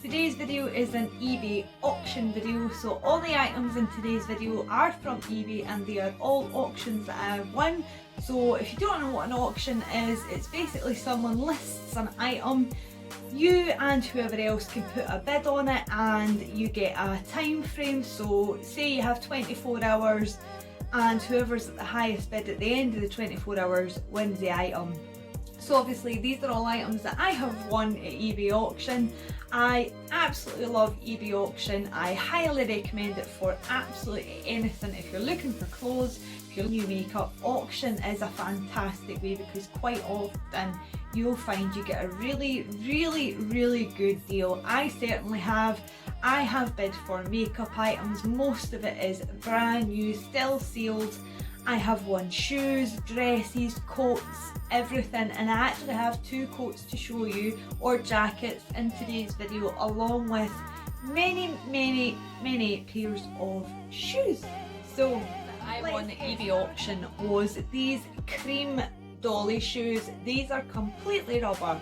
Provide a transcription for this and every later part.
Today's video is an eBay auction video, so all the items in today's video are from eBay and they are all auctions that I have won. So if you don't know what an auction is, it's basically someone lists an item, you and whoever else can put a bid on it and you get a time frame. So say you have 24 hours and whoever's at the highest bid at the end of the 24 hours wins the item. So obviously these are all items that I have won at eBay auction. I absolutely love eBay auction. I highly recommend it for absolutely anything. If you're looking for clothes, if you're new makeup, auction is a fantastic way because quite often you'll find you get a really good deal. I certainly have. I have bid for makeup items. Most of it is brand new, still sealed. I have won shoes, dresses, coats, everything, and I actually have 2 coats to show you, or jackets, in today's video, along with many pairs of shoes. So I won at eBay auction was these cream dolly shoes. These are completely rubber.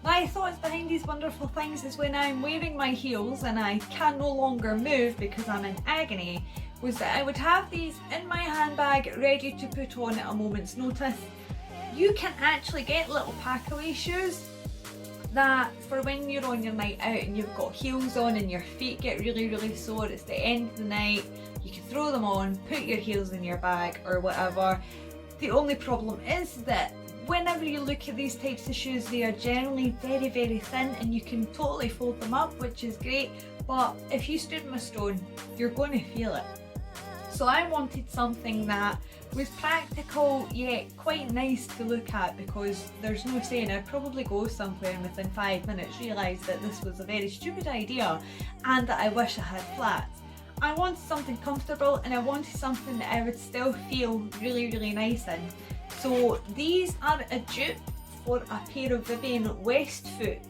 My thoughts behind these wonderful things is when I'm wearing my heels and I can no longer move because I'm in agony, was that I would have these in my handbag ready to put on at a moment's notice. You can actually get little packaway shoes that for when you're on your night out and you've got heels on and your feet get really sore, it's the end of the night, you can throw them on, put your heels in your bag or whatever. The only problem is that whenever you look at these types of shoes, they are generally very thin and you can totally fold them up, which is great, but if you stood on a stone, you're going to feel it. So I wanted something that was practical yet quite nice to look at, because there's no saying I'd probably go somewhere and within 5 minutes realise that this was a very stupid idea and that I wish I had flats. I wanted something comfortable and I wanted something that I would still feel really nice in. So these are a dupe for a pair of Vivienne Westwood.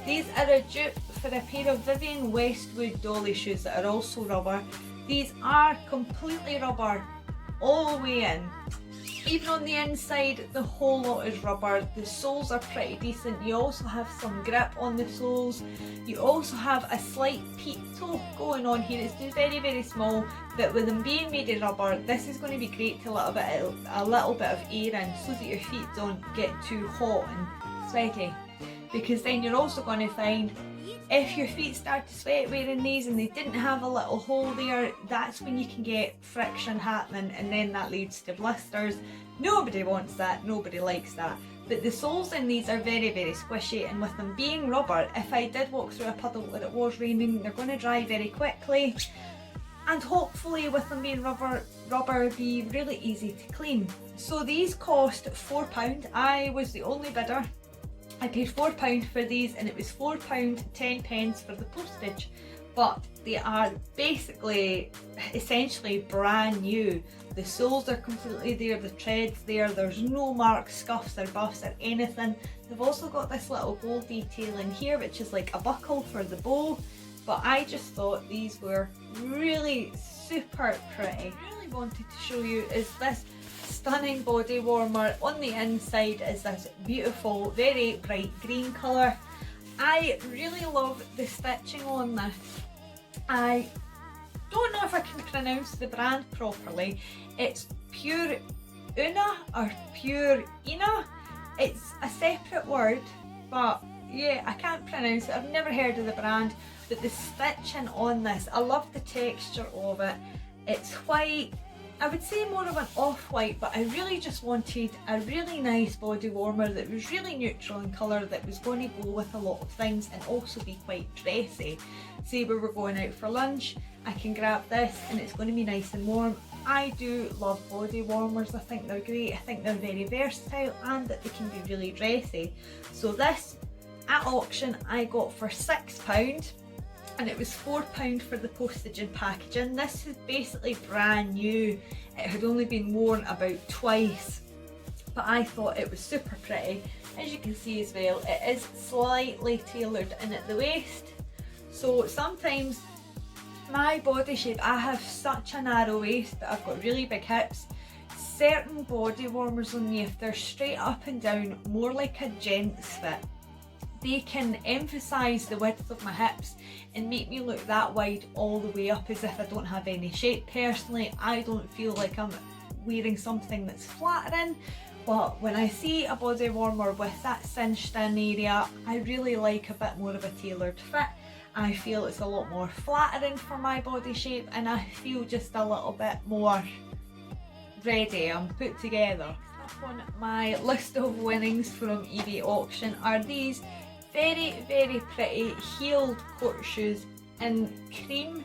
These are a dupe for a pair of Vivienne Westwood dolly shoes that are also rubber. These are completely rubber all the way in. Even on the inside, the whole lot is rubber. The soles are pretty decent. You also have some grip on the soles. You also have a slight peep toe going on here. It's just very small, but with them being made of rubber, this is going to be great to let a little bit of air in so that your feet don't get too hot and sweaty. Because then you're also going to find if your feet start to sweat wearing these and they didn't have a little hole there, that's when you can get friction happening and then that leads to blisters. Nobody wants that, nobody likes that. But the soles in these are very squishy, and with them being rubber, if I did walk through a puddle where it was raining, they're going to dry very quickly. And hopefully with them being rubber be really easy to clean. So these cost £4. I was the only bidder. I paid £4 for these and it was £4.10 for the postage, but they are essentially brand new. The soles are completely there, the tread's there, there's no marks, scuffs or buffs or anything. They've also got this little gold detail in here which is like a buckle for the bow, but I just thought these were really super pretty. What I really wanted to show you is this stunning body warmer. On the inside is this beautiful, very bright green colour. I really love the stitching on this. I don't know if I can pronounce the brand properly. It's Pure Una or Pure Ina. It's a separate word, but yeah, I can't pronounce it. I've never heard of the brand, but the stitching on this, I love the texture of it. It's white. I would say more of an off-white, but I really just wanted a really nice body warmer that was really neutral in colour, that was going to go with a lot of things and also be quite dressy. Say we were going out for lunch, I can grab this and it's going to be nice and warm. I do love body warmers, I think they're great, I think they're very versatile and that they can be really dressy. So this at auction I got for £6. and it was £4 for the postage and packaging. This is basically brand new. It had only been worn about twice, but I thought it was super pretty. As you can see as well, it is slightly tailored in at the waist. So sometimes my body shape, I have such a narrow waist, but I've got really big hips. Certain body warmers on me, if they're straight up and down, more like a gent's fit, they can emphasise the width of my hips and make me look that wide all the way up as if I don't have any shape. Personally, I don't feel like I'm wearing something that's flattering, but when I see a body warmer with that cinched in area, I really like a bit more of a tailored fit. I feel it's a lot more flattering for my body shape, and I feel just a little bit more ready and put together. Up on my list of winnings from eBay auction are these very, very pretty heeled court shoes in cream.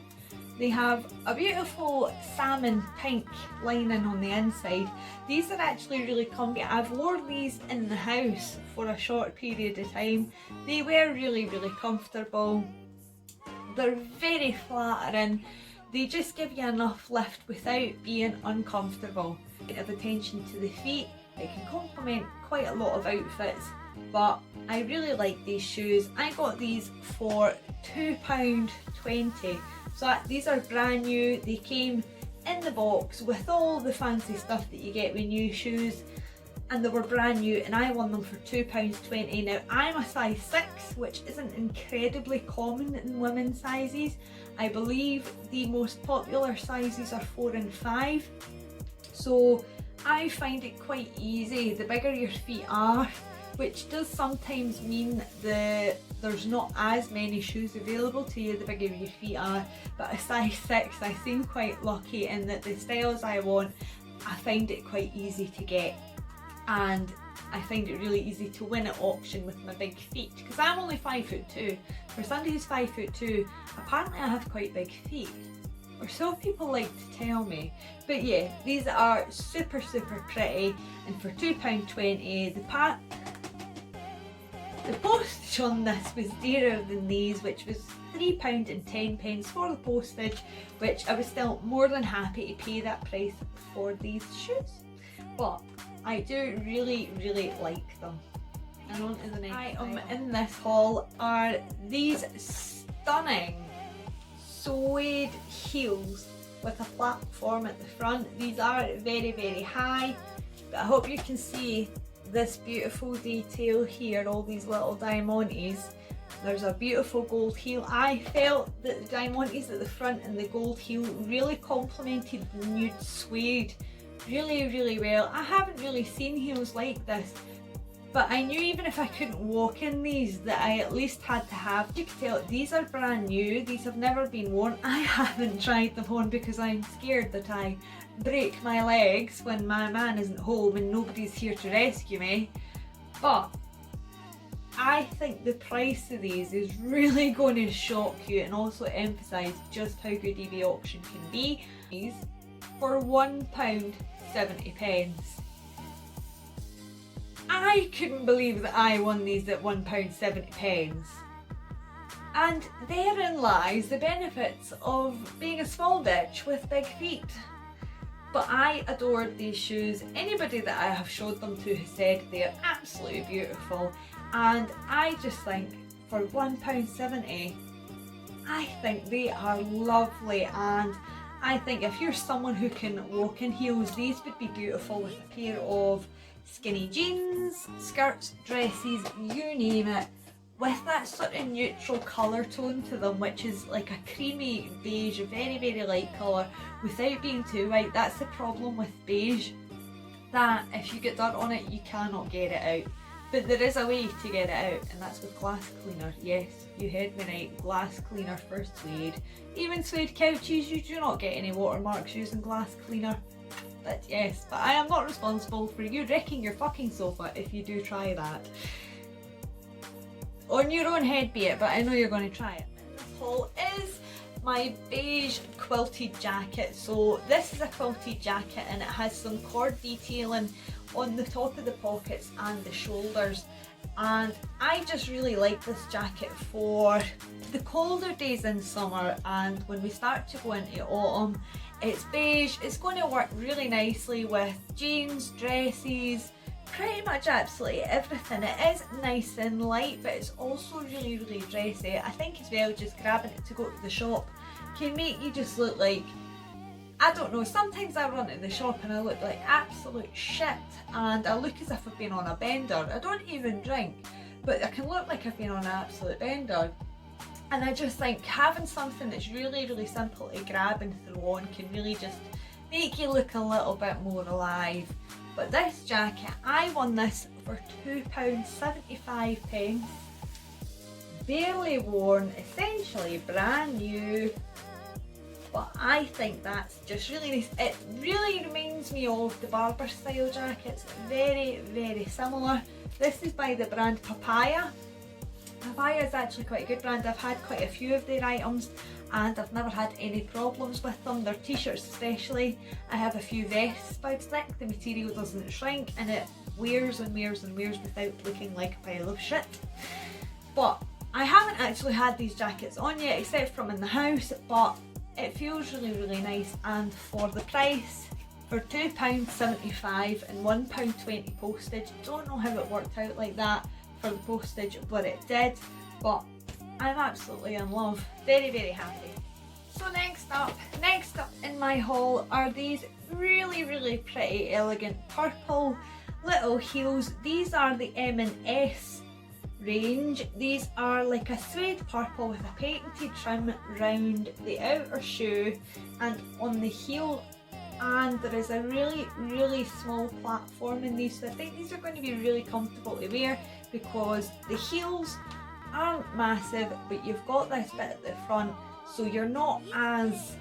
They have a beautiful salmon pink lining on the inside. These are actually really comfy. I've worn these in the house for a short period of time. They were really, really comfortable. They're very flattering. They just give you enough lift without being uncomfortable. A bit of attention to the feet. It can complement quite a lot of outfits, but I really like these shoes. I got these for £2.20. So these are brand new. They came in the box with all the fancy stuff that you get with new shoes, and they were brand new, and I won them for £2.20. Now I'm a size 6, which isn't incredibly common in women's sizes. I believe the most popular sizes are 4 and 5. So I find it quite easy the bigger your feet are, which does sometimes mean there's not as many shoes available to you the bigger your feet are, but a size 6 I seem quite lucky in that the styles I want, I find it quite easy to get, and I find it really easy to win at auction with my big feet, because I'm only 5'2". For somebody who's 5'2", apparently I have quite big feet, or so people like to tell me. But yeah, these are super, super pretty, and for £2.20, the postage on this was dearer than these, which was £3.10 for the postage, which I was still more than happy to pay that price for these shoes. But I do really, really like them. And on to the next item in this haul are these stunning suede heels with a platform at the front. These are very, very high, but I hope you can see this beautiful detail here, all these little diamantes. There's a beautiful gold heel. I felt that the diamantes at the front and the gold heel really complemented the nude suede really, really well. I haven't really seen heels like this, but I knew even if I couldn't walk in these that I at least had to have. You can tell these are brand new, these have never been worn. I haven't tried them on because I'm scared that I break my legs when my man isn't home and nobody's here to rescue me. But I think the price of these is really going to shock you and also emphasise just how good eBay auction can be. These for £1.70. I couldn't believe that I won these at £1.70. And therein lies the benefits of being a small bitch with big feet. But I adored these shoes. Anybody that I have showed them to has said they're absolutely beautiful, and I just think for £1.70 I think they are lovely, and I think if you're someone who can walk in heels, these would be beautiful with a pair of skinny jeans, skirts, dresses, you name it, with that sort of neutral colour tone to them, which is like a creamy beige, a very, very light colour, without being too white. That's the problem with beige, that if you get dirt on it you cannot get it out. But there is a way to get it out, and that's with glass cleaner. Yes, you heard me right, glass cleaner for suede. Even suede couches, you do not get any watermarks using glass cleaner. But yes, but I am not responsible for you wrecking your fucking sofa if you do try that. On your own head be it, but I know you're going to try it. This haul is my beige quilted jacket. So this is a quilted jacket and it has some cord detailing on the top of the pockets and the shoulders, and I just really like this jacket for the colder days in summer, and when we start to go into autumn. It's beige, it's going to work really nicely with jeans, dresses, pretty much absolutely everything. It is nice and light, but it's also really, really dressy. I think as well, just grabbing it to go to the shop can make you just look like, I don't know, sometimes I run to the shop and I look like absolute shit, and I look as if I've been on a bender. I don't even drink, but I can look like I've been on an absolute bender. And I just think having something that's really simple to grab and throw on can really just make you look a little bit more alive. But this jacket, I won this for £2.75, barely worn, essentially brand new. But I think that's just really nice. It really reminds me of the Barbour style jackets, very similar. This is by the brand Papaya. Papaya is actually quite a good brand. I've had quite a few of their items and I've never had any problems with them. Their t-shirts especially. I have a few vests by Stick. The material doesn't shrink and it wears and wears and wears without looking like a pile of shit. But I haven't actually had these jackets on yet except from in the house, but it feels really nice, and for the price, for £2.75 and £1.20 postage, don't know how it worked out like that for the postage, but it did. But I'm absolutely in love, very happy. So next up in my haul are these really pretty elegant purple little heels. These are the M&S range. These are like a suede purple with a patented trim round the outer shoe and on the heel, and there is a really small platform in these, so I think these are going to be really comfortable to wear because the heels aren't massive, but you've got this bit at the front, so you're not as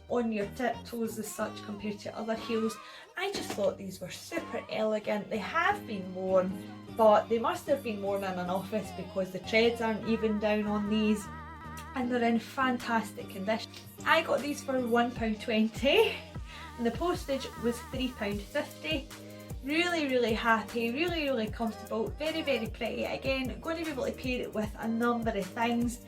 on your tiptoes as such compared to other heels. I just thought these were super elegant. They have been worn, but they must have been worn in an office because the treads aren't even down on these, and they're in fantastic condition. I got these for £1.20 and the postage was £3.50. Really happy, really comfortable, very pretty. Again, going to be able to pair it with a number of things,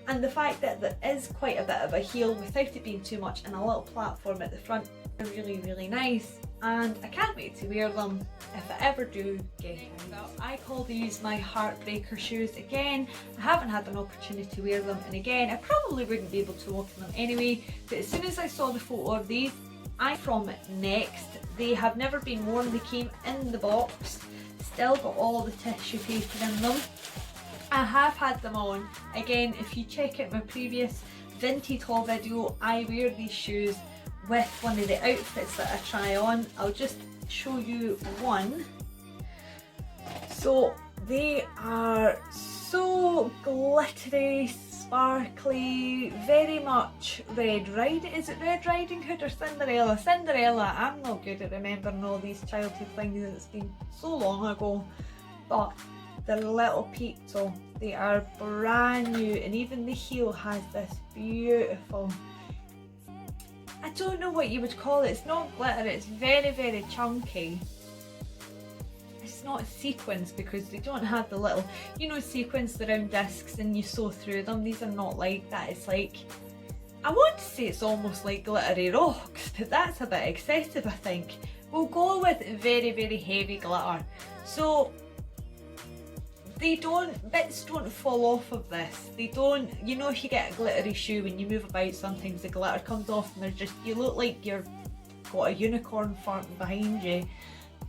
and the fact that there is quite a bit of a heel without it being too much and a little platform at the front are really nice, and I can't wait to wear them if I ever do get them. I call these my heartbreaker shoes. Again, I haven't had an opportunity to wear them, and again I probably wouldn't be able to walk in them anyway, but as soon as I saw the photo of these, I'm from Next. They have never been worn, they came in the box, still got all the tissue paper in them. I have had them on. Again, if you check out my previous vintage haul video, I wear these shoes with one of the outfits that I try on. I'll just show you one. So they are so glittery, sparkly, very much Red Riding. Is it Red Riding Hood or Cinderella? Cinderella. I'm not good at remembering all these childhood things, it's been so long ago. But they're little peep toe. They are brand new, and even the heel has this beautiful, I don't know what you would call it. It's not glitter, it's very chunky. It's not sequins because they don't have the little, you know, sequins around discs and you sew through them. These are not like that. It's like, I want to say it's almost like glittery rocks, but that's a bit excessive I think. We'll go with very heavy glitter. So bits don't fall off of this. They don't, you know, if you get a glittery shoe, when you move about sometimes the glitter comes off and they're just, you look like you've got a unicorn farting behind you.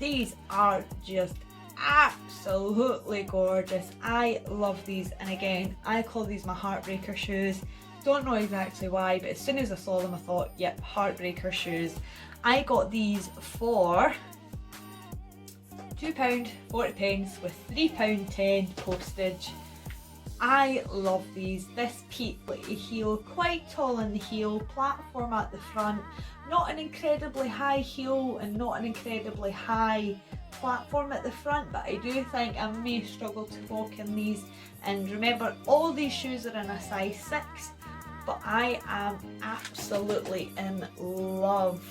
These are just absolutely gorgeous. I love these, and again, I call these my heartbreaker shoes. Don't know exactly why, but as soon as I saw them I thought, yep, heartbreaker shoes. I got these for £2.40 with £3.10 postage. I love these. This peak heel, quite tall in the heel, platform at the front, not an incredibly high heel and not an incredibly high platform at the front, but I do think I may struggle to walk in these. And remember, all these shoes are in a size 6, but I am absolutely in love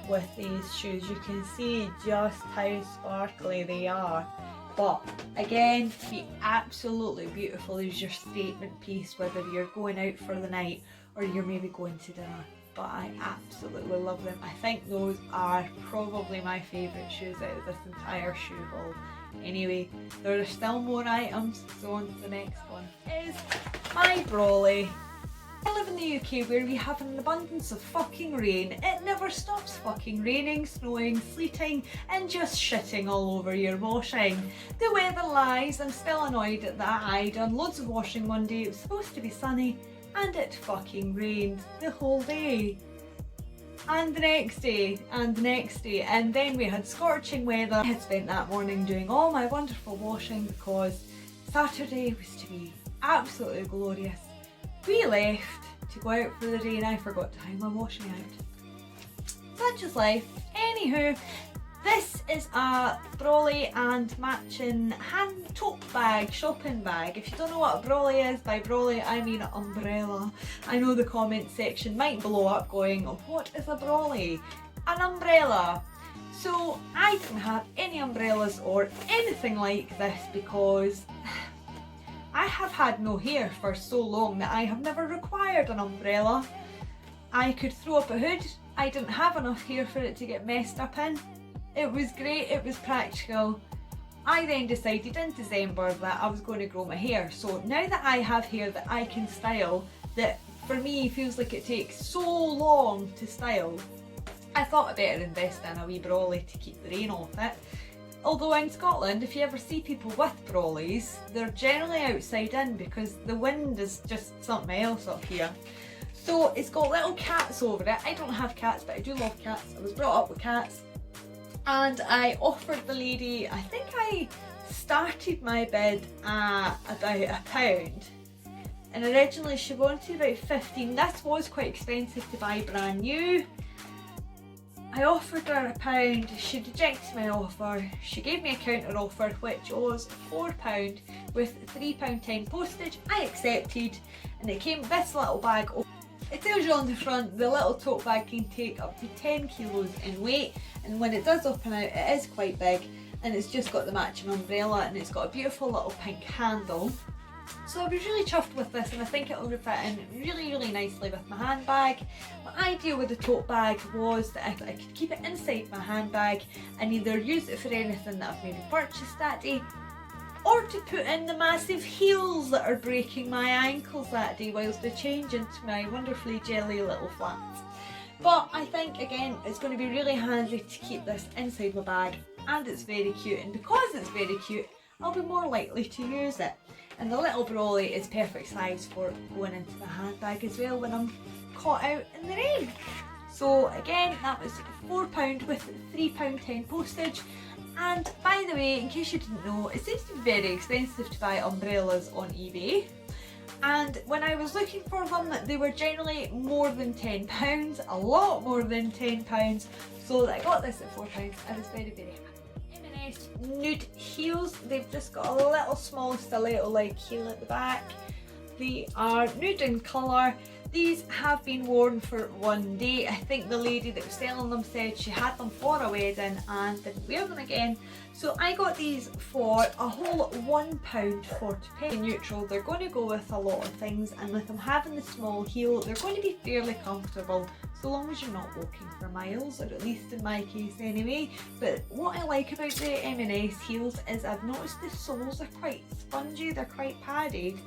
with these shoes. You can see just how sparkly they are, but again, be absolutely beautiful as your statement piece, whether you're going out for the night or you're maybe going to dinner. But I absolutely love them. I think those are probably my favourite shoes out of this entire shoe haul. Anyway, there are still more items, so on to the next one. Is my brolly. I live in the UK where we have an abundance of fucking rain. It never stops fucking raining, snowing, sleeting and just shitting all over your washing. The weather lies. I'm still annoyed that I done loads of washing Monday. It was supposed to be sunny and it fucking rained the whole day. And the next day, and the next day, and then we had scorching weather. I had spent that morning doing all my wonderful washing because Saturday was to be absolutely glorious. We left to go out for the day and I forgot to hang my washing out. Such is life. Anywho, this is a brolly and matching hand tote bag, shopping bag. If you don't know what a brolly is, by brolly I mean umbrella. I know the comment section might blow up going, what is a brolly? An umbrella. So I didn't have any umbrellas or anything like this because I have had no hair for so long that I have never required an umbrella. I could throw up a hood. I didn't have enough hair for it to get messed up in. It was great, it was practical. I then decided in December that I was going to grow my hair. So now that I have hair that I can style, that for me feels like it takes so long to style, I thought I better invest in a wee brolly to keep the rain off it. Although in Scotland, if you ever see people with brollies, they're generally outside in because the wind is just something else up here. So it's got little cats over it. I don't have cats, but I do love cats. I was brought up with cats. And I offered the lady, I think I started my bid at about £1. And originally she wanted about 15. This was quite expensive to buy brand new. I offered her £1, she rejected my offer. She gave me a counter offer which was £4 with £3.10 postage. I accepted and it came with this little bag. It tells you on the front the little tote bag can take up to 10 kilos in weight, and when it does open out it is quite big, and it's just got the matching umbrella and it's got a beautiful little pink handle. So I was really chuffed with this and I think it'll fit in really nicely with my handbag. My idea with the tote bag was that I could keep it inside my handbag and either use it for anything that I've maybe purchased that day, or to put in the massive heels that are breaking my ankles that day whilst I change into my wonderfully jelly little flats. But I think again it's going to be really handy to keep this inside my bag, and it's very cute, and because it's very cute I'll be more likely to use it. And the little brolly is perfect size for going into the handbag as well when I'm caught out in the rain. So again, that was £4 with £3.10 postage. And by the way, in case you didn't know, it seems to be very expensive to buy umbrellas on eBay. And when I was looking for them, they were generally more than £10, a lot more than £10. So I got this at £4. I was very happy. M&S nude heels. They've just got a little small stiletto like heel at the back. They are nude in colour. These have been worn for one day. I think the lady that was selling them said she had them for a wedding and didn't wear them again. So I got these for a whole £1.40 neutral. They're going to go with a lot of things, and with them having the small heel, they're going to be fairly comfortable so long as you're not walking for miles, or at least in my case anyway. But what I like about the M&S heels is I've noticed the soles are quite spongy, they're quite padded.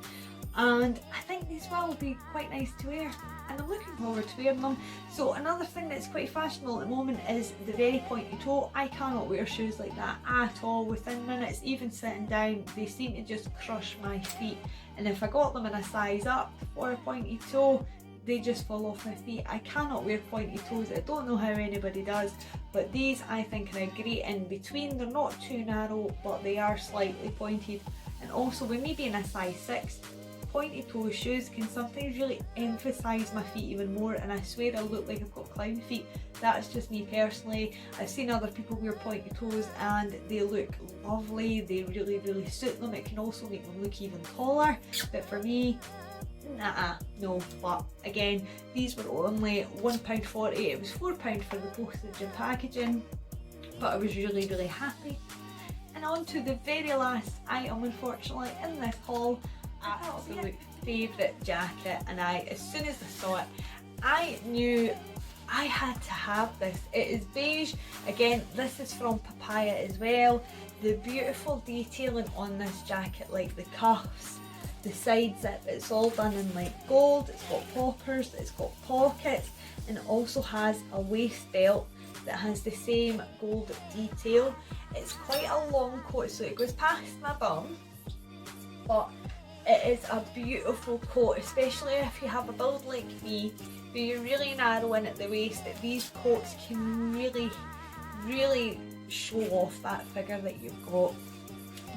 And I think these will be quite nice to wear, and I'm looking forward to wearing them. So another thing that's quite fashionable at the moment is the very pointy toe. I cannot wear shoes like that at all. Within minutes, even sitting down, they seem to just crush my feet. And if I got them in a size up for a pointy toe, they just fall off my feet. I cannot wear pointy toes. I don't know how anybody does, but these I think are a great in between. They're not too narrow, but they are slightly pointed. And also with me being a size 6, pointy toe shoes can sometimes really emphasise my feet even more, and I swear I look like I've got clown feet. That's just me personally. I've seen other people wear pointy toes and they look lovely, they really suit them. It can also make them look even taller, but for me, no. But again, these were only £1.40, it was £4 for the postage and packaging, but I was really happy. And on to the very last item, unfortunately, in this haul. Absolute favourite jacket, and as soon as I saw it, I knew I had to have this. It is beige. Again, this is from Papaya as well. The beautiful detailing on this jacket, like the cuffs, the side zip, it's all done in like gold, it's got poppers, it's got pockets, and it also has a waist belt that has the same gold detail. It's quite a long coat, so it goes past my bum, but it is a beautiful coat, especially if you have a build like me where you're really narrow in at the waist. These coats can really show off that figure that you've got.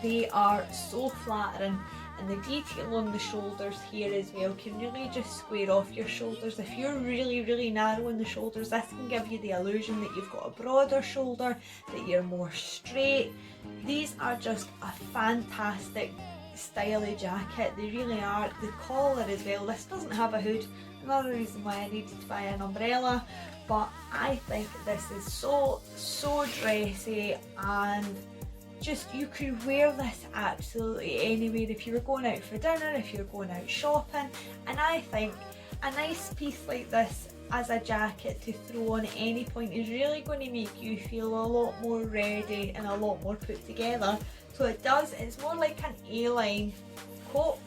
They are so flattering, and the detail on the shoulders here as well can really just square off your shoulders. If you're really narrow in the shoulders, this can give you the illusion that you've got a broader shoulder, that you're more straight. These are just a fantastic stylish jacket, they really are. The collar as well, this doesn't have a hood, another reason why I needed to buy an umbrella, but I think this is so dressy, and just you could wear this absolutely anywhere if you were going out for dinner, if you're going out shopping. And I think a nice piece like this as a jacket to throw on at any point is really going to make you feel a lot more ready and a lot more put together. So it's more like an A-line coat.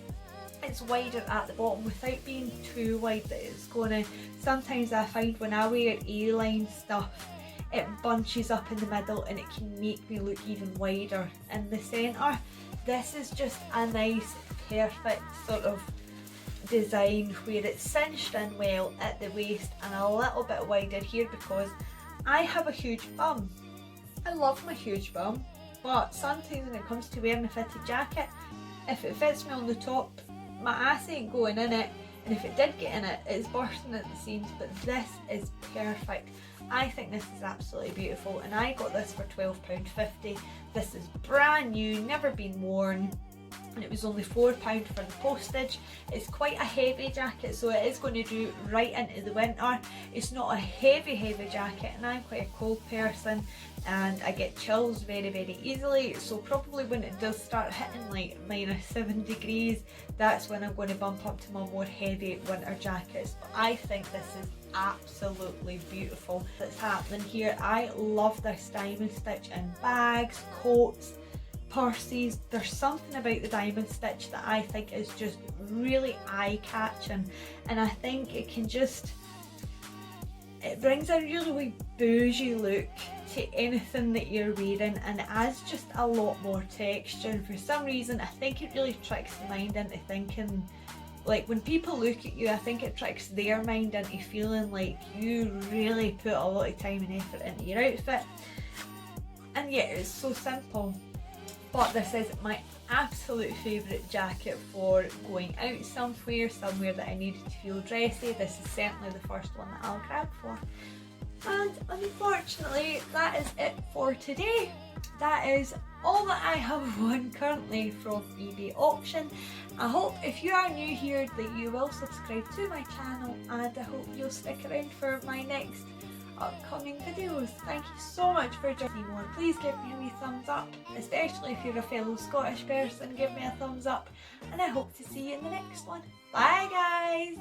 It's wider at the bottom without being too wide that it's gonna, sometimes I find when I wear A-line stuff, it bunches up in the middle and it can make me look even wider in the centre. This is just a nice, perfect sort of design where it's cinched in well at the waist and a little bit wider here, because I have a huge bum. I love my huge bum, but sometimes when it comes to wearing a fitted jacket, if it fits me on the top, my ass ain't going in it, and if it did get in it, it's bursting at the seams. But this is perfect. I think this is absolutely beautiful, and I got this for £12.50. This is brand new, never been worn, and it was only £4 for the postage. It's quite a heavy jacket, so it is going to do right into the winter. It's not a heavy jacket, and I'm quite a cold person and I get chills very easily, so probably when it does start hitting like -7 degrees, that's when I'm going to bump up to my more heavy winter jackets. But I think this is absolutely beautiful that's happening here. I love this diamond stitch in bags, coats, purses. There's something about the diamond stitch that I think is just really eye-catching, and I think it can just, it brings a really bougie look to anything that you're wearing, and it adds just a lot more texture. And for some reason I think it really tricks the mind into thinking, like when people look at you, I think it tricks their mind into feeling like you really put a lot of time and effort into your outfit. And yeah, it's so simple. But this is my absolute favourite jacket for going out somewhere that I needed to feel dressy. This is certainly the first one that I'll grab for. And unfortunately, that is it for today. That is all that I have won currently from eBay auction. I hope if you are new here that you will subscribe to my channel, and I hope you'll stick around for my next upcoming videos. Thank you so much for joining me more. Please give me a wee thumbs up, especially if you're a fellow Scottish person. Give me a thumbs up, and I hope to see you in the next one. Bye guys!